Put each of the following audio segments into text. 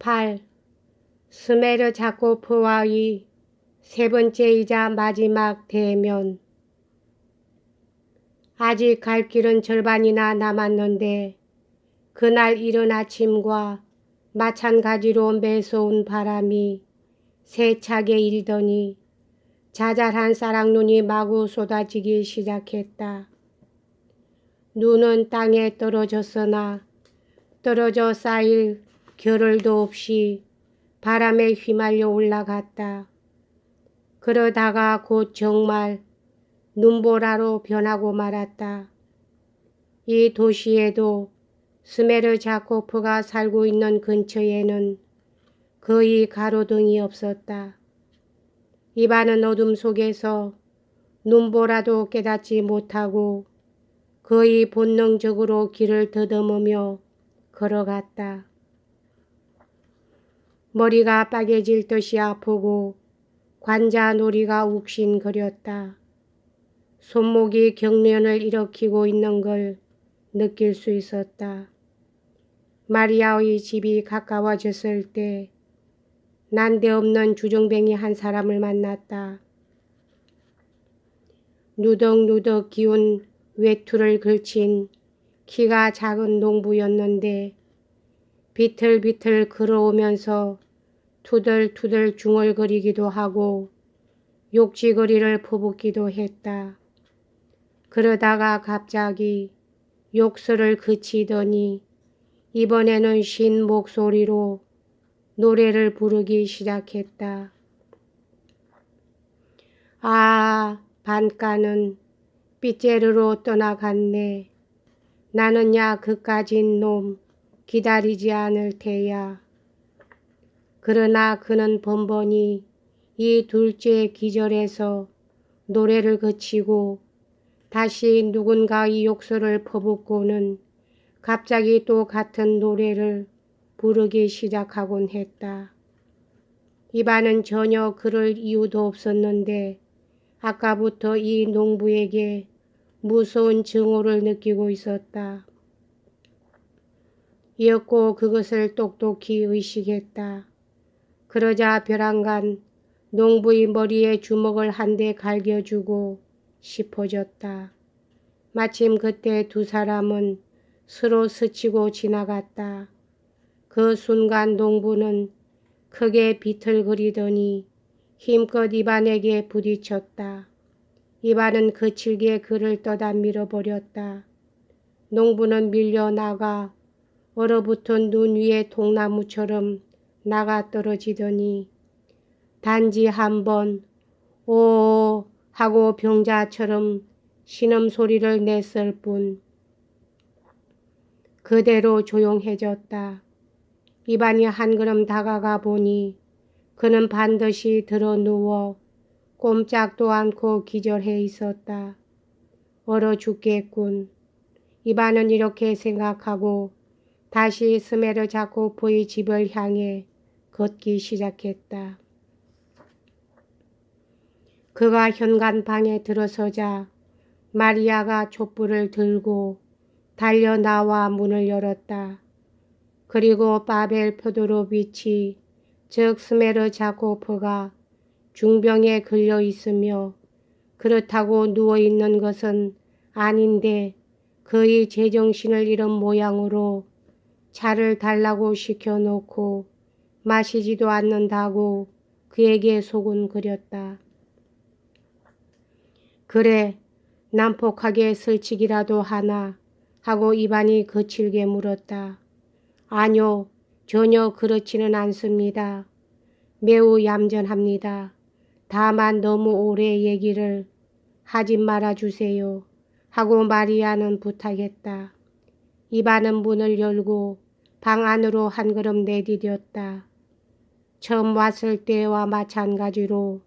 8. 스메르자코프와의 세 번째이자 마지막 대면. 아직 갈 길은 절반이나 남았는데 그날 이른 아침과 마찬가지로 매서운 바람이 세차게 일더니 자잘한 쌀락눈이 마구 쏟아지기 시작했다. 눈은 땅에 떨어졌으나 떨어져 쌓일 겨를도 없이 바람에 휘말려 올라갔다. 그러다가 곧 정말 눈보라로 변하고 말았다. 이 도시에도 스메르자코프가 살고 있는 근처에는 거의 가로등이 없었다. 이반은 어둠 속에서 눈보라도 깨닫지 못하고 거의 본능적으로 길을 더듬으며 걸어갔다. 머리가 빨개질 듯이 아프고 관자놀이가 욱신거렸다. 손목이 경련을 일으키고 있는 걸 느낄 수 있었다. 마리아의 집이 가까워졌을 때 난데없는 주정뱅이 한 사람을 만났다. 누덕누덕 기운 외투를 걸친 키가 작은 농부였는데 비틀비틀 걸어오면서 투덜투덜 중얼거리기도 하고 욕지거리를 퍼붓기도 했다. 그러다가 갑자기 욕설을 그치더니 이번에는 쉰 목소리로 노래를 부르기 시작했다. 아, 반가는 삐째르로 떠나갔네. 나는야 그까진 놈 기다리지 않을 테야. 그러나 그는 번번이 이 둘째 기절에서 노래를 그치고 다시 누군가의 욕설을 퍼붓고는 갑자기 또 같은 노래를 부르기 시작하곤 했다. 이반은 전혀 그럴 이유도 없었는데 아까부터 이 농부에게 무서운 증오를 느끼고 있었다. 이었고 그것을 똑똑히 의식했다. 그러자 벼랑간 농부의 머리에 주먹을 한 대 갈겨주고 싶어졌다. 마침 그때 두 사람은 서로 스치고 지나갔다. 그 순간 농부는 크게 비틀거리더니 힘껏 이반에게 부딪혔다. 이반은 거칠게 그를 떠다 밀어버렸다. 농부는 밀려나가 얼어붙은 눈 위에 통나무처럼 나가 떨어지더니 단지 한번 오 하고 병자처럼 신음소리를 냈을 뿐 그대로 조용해졌다. 이반이 한 걸음 다가가 보니 그는 반드시 드러누워 꼼짝도 않고 기절해 있었다. 얼어 죽겠군. 이반은 이렇게 생각하고 다시 스메르자코프의 집을 향해 걷기 시작했다. 그가 현관 방에 들어서자 마리아가 촛불을 들고 달려나와 문을 열었다. 그리고 파벨 펴도로비치 즉 스메르자코프가 중병에 걸려 있으며 그렇다고 누워있는 것은 아닌데 거의 제정신을 잃은 모양으로 차를 달라고 시켜놓고 마시지도 않는다고 그에게 소곤거렸다. 그래, 난폭하게 설치기라도 하나 하고 이반이 거칠게 물었다. 아니요, 전혀 그렇지는 않습니다. 매우 얌전합니다. 다만 너무 오래 얘기를 하지 말아주세요. 하고 마리아는 부탁했다. 이반은 문을 열고 방 안으로 한 걸음 내디뎠다. 처음 왔을 때와 마찬가지로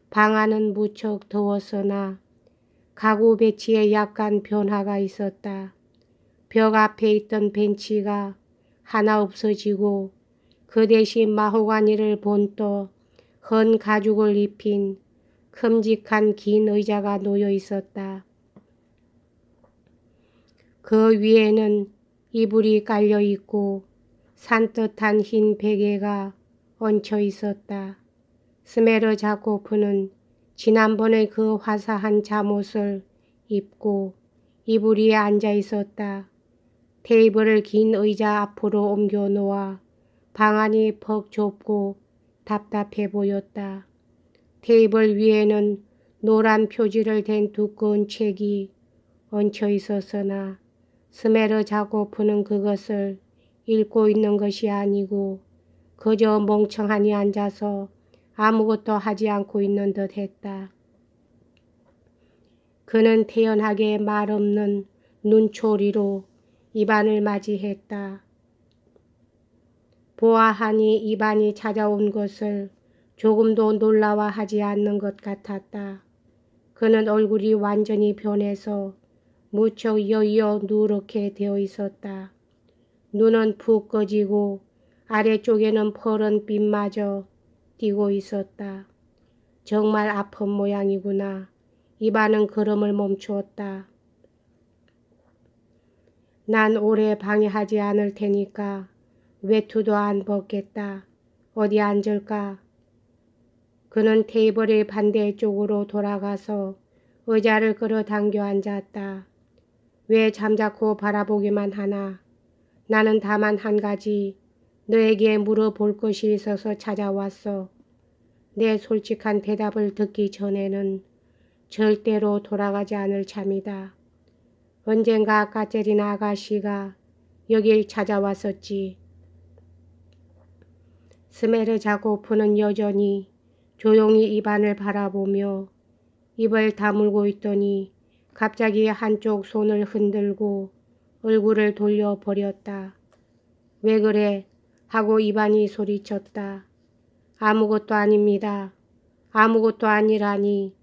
방 안은 무척 더웠으나 가구 배치에 약간 변화가 있었다. 벽 앞에 있던 벤치가 하나 없어지고 그 대신 마호가니를 본떠 헌 가죽을 입힌 큼직한 긴 의자가 놓여 있었다. 그 위에는 이불이 깔려 있고 산뜻한 흰 베개가 얹혀 있었다. 스메르자코프는 지난번에 그 화사한 잠옷을 입고 이불 위에 앉아 있었다. 테이블을 긴 의자 앞으로 옮겨 놓아 방안이 퍽 좁고 답답해 보였다. 테이블 위에는 노란 표지를 댄 두꺼운 책이 얹혀 있었으나 스메르자코프는 그것을 읽고 있는 것이 아니고 그저 멍청하니 앉아서 아무것도 하지 않고 있는 듯 했다. 그는 태연하게 말없는 눈초리로 이반을 맞이했다. 보아하니 이반이 찾아온 것을 조금도 놀라워하지 않는 것 같았다. 그는 얼굴이 완전히 변해서 무척 여의어 누렇게 되어 있었다. 눈은 푹 꺼지고 아래쪽에는 푸른 빛마저 띄고 있었다. 정말 아픈 모양이구나. 이반은 걸음을 멈추었다. 난 오래 방해하지 않을 테니까 외투도 안 벗겠다. 어디 앉을까? 그는 테이블의 반대쪽으로 돌아가서 의자를 끌어당겨 앉았다. 왜 잠자코 바라보기만 하나? 나는 다만 한 가지 너에게 물어볼 것이 있어서 찾아왔어. 내 솔직한 대답을 듣기 전에는 절대로 돌아가지 않을 참이다. 언젠가 까테리나 아가씨가 여길 찾아왔었지. 스메르자코프는 여전히 조용히 이반을 바라보며 입을 다물고 있더니 갑자기 한쪽 손을 흔들고 얼굴을 돌려버렸다. 왜 그래? 하고 이반이 소리쳤다. 아무것도 아닙니다. 아무것도 아니라니.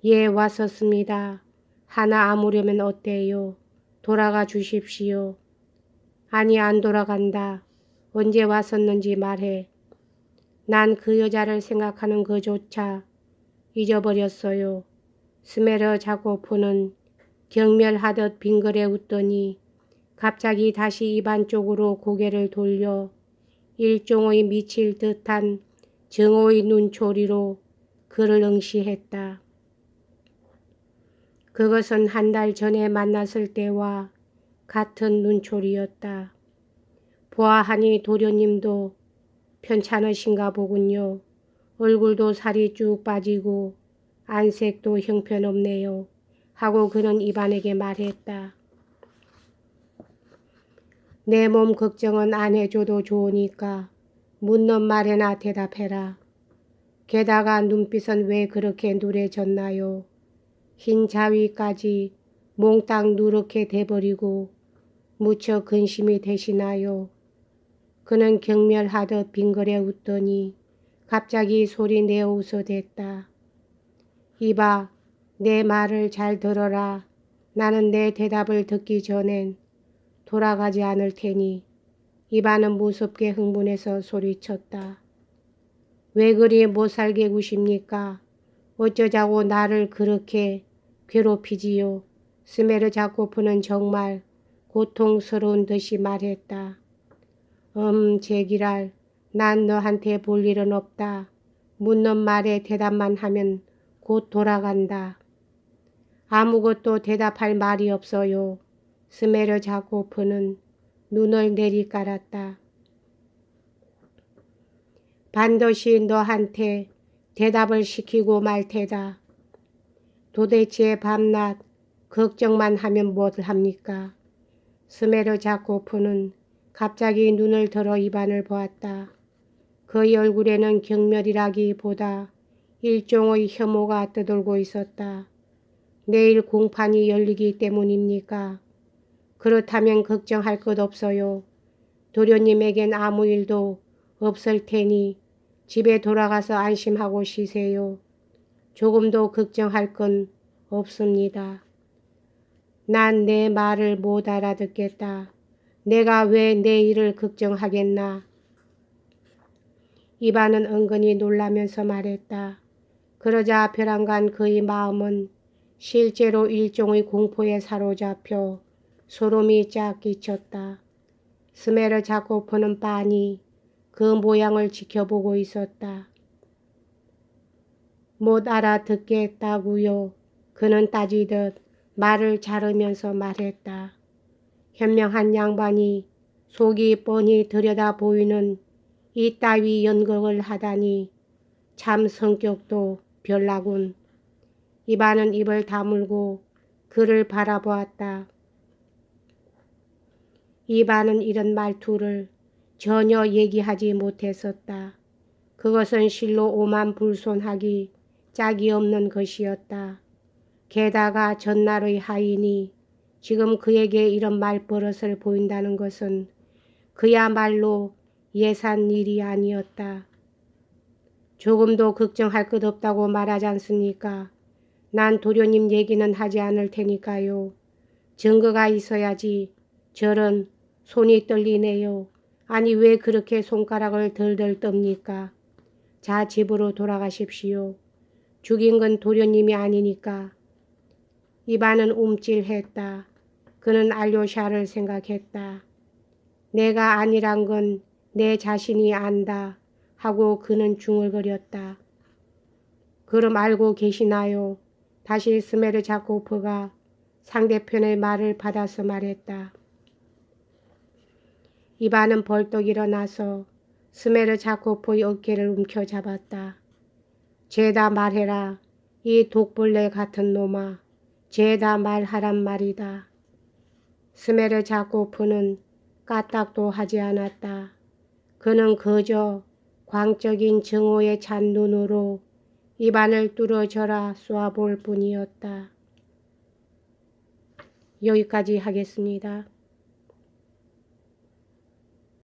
예, 왔었습니다. 하나 아무려면 어때요? 돌아가 주십시오. 아니, 안 돌아간다. 언제 왔었는지 말해. 난 그 여자를 생각하는 그조차 잊어버렸어요. 스메르자코프는 경멸하듯 빙그레 웃더니 갑자기 다시 이반 쪽으로 고개를 돌려 일종의 미칠 듯한 정오의 눈초리로 그를 응시했다. 그것은 한 달 전에 만났을 때와 같은 눈초리였다. 보아하니 도련님도 편찮으신가 보군요. 얼굴도 살이 쭉 빠지고 안색도 형편없네요. 하고 그는 이반에게 말했다. 내 몸 걱정은 안 해줘도 좋으니까 묻는 말에나 대답해라. 게다가 눈빛은 왜 그렇게 누래졌나요? 흰 자위까지 몽땅 누렇게 돼버리고 무척 근심이 되시나요? 그는 경멸하듯 빙그레 웃더니 갑자기 소리 내어 웃어댔다. 이봐, 내 말을 잘 들어라. 나는 내 대답을 듣기 전엔 돌아가지 않을 테니. 이반은 무섭게 흥분해서 소리쳤다. 왜 그리 못살게 구십니까? 어쩌자고 나를 그렇게 괴롭히지요. 스메르자코프는 정말 고통스러운 듯이 말했다. 제기랄, 난 너한테 볼 일은 없다. 묻는 말에 대답만 하면 곧 돌아간다. 아무것도 대답할 말이 없어요. 스메르자코프는 눈을 내리깔았다. 반드시 너한테 대답을 시키고 말 테다. 도대체 밤낮 걱정만 하면 뭘 합니까? 스메르자코프는 갑자기 눈을 들어 이반을 보았다. 그의 얼굴에는 경멸이라기보다 일종의 혐오가 떠돌고 있었다. 내일 공판이 열리기 때문입니까? 그렇다면 걱정할 것 없어요. 도련님에겐 아무 일도 없을 테니 집에 돌아가서 안심하고 쉬세요. 조금도 걱정할 건 없습니다. 난 내 말을 못 알아듣겠다. 내가 왜 내 일을 걱정하겠나? 이반은 은근히 놀라면서 말했다. 그러자 벼랑간 그의 마음은 실제로 일종의 공포에 사로잡혀 소름이 쫙 끼쳤다. 스메르자코프는 빤히 그 모양을 지켜보고 있었다. 못 알아듣겠다구요. 그는 따지듯 말을 자르면서 말했다. 현명한 양반이 속이 뻔히 들여다 보이는 이따위 연극을 하다니 참 성격도 별나군. 이반은 입을 다물고 그를 바라보았다. 이반은 이런 말투를 전혀 얘기하지 못했었다. 그것은 실로 오만불손하기 짝이 없는 것이었다. 게다가 전날의 하인이 지금 그에게 이런 말버릇을 보인다는 것은 그야말로 예산 일이 아니었다. 조금도 걱정할 것 없다고 말하지 않습니까? 난 도련님 얘기는 하지 않을 테니까요. 증거가 있어야지. 저런 손이 떨리네요. 아니 왜 그렇게 손가락을 덜덜 떱니까? 자, 집으로 돌아가십시오. 죽인 건 도련님이 아니니까. 이반은 움찔했다. 그는 알료샤를 생각했다. 내가 아니란 건 내 자신이 안다 하고 그는 중얼거렸다. 그럼 알고 계시나요? 다시 스메르자코프가 상대편의 말을 받아서 말했다. 이반은 벌떡 일어나서 스메르자코프의 어깨를 움켜잡았다. 죄다 말해라. 이 독벌레 같은 놈아. 죄다 말하란 말이다. 스메르자코프는 까딱도 하지 않았다. 그는 그저 광적인 증오에 찬 눈으로 입안을 뚫어져라 쏘아볼 뿐이었다. 여기까지 하겠습니다.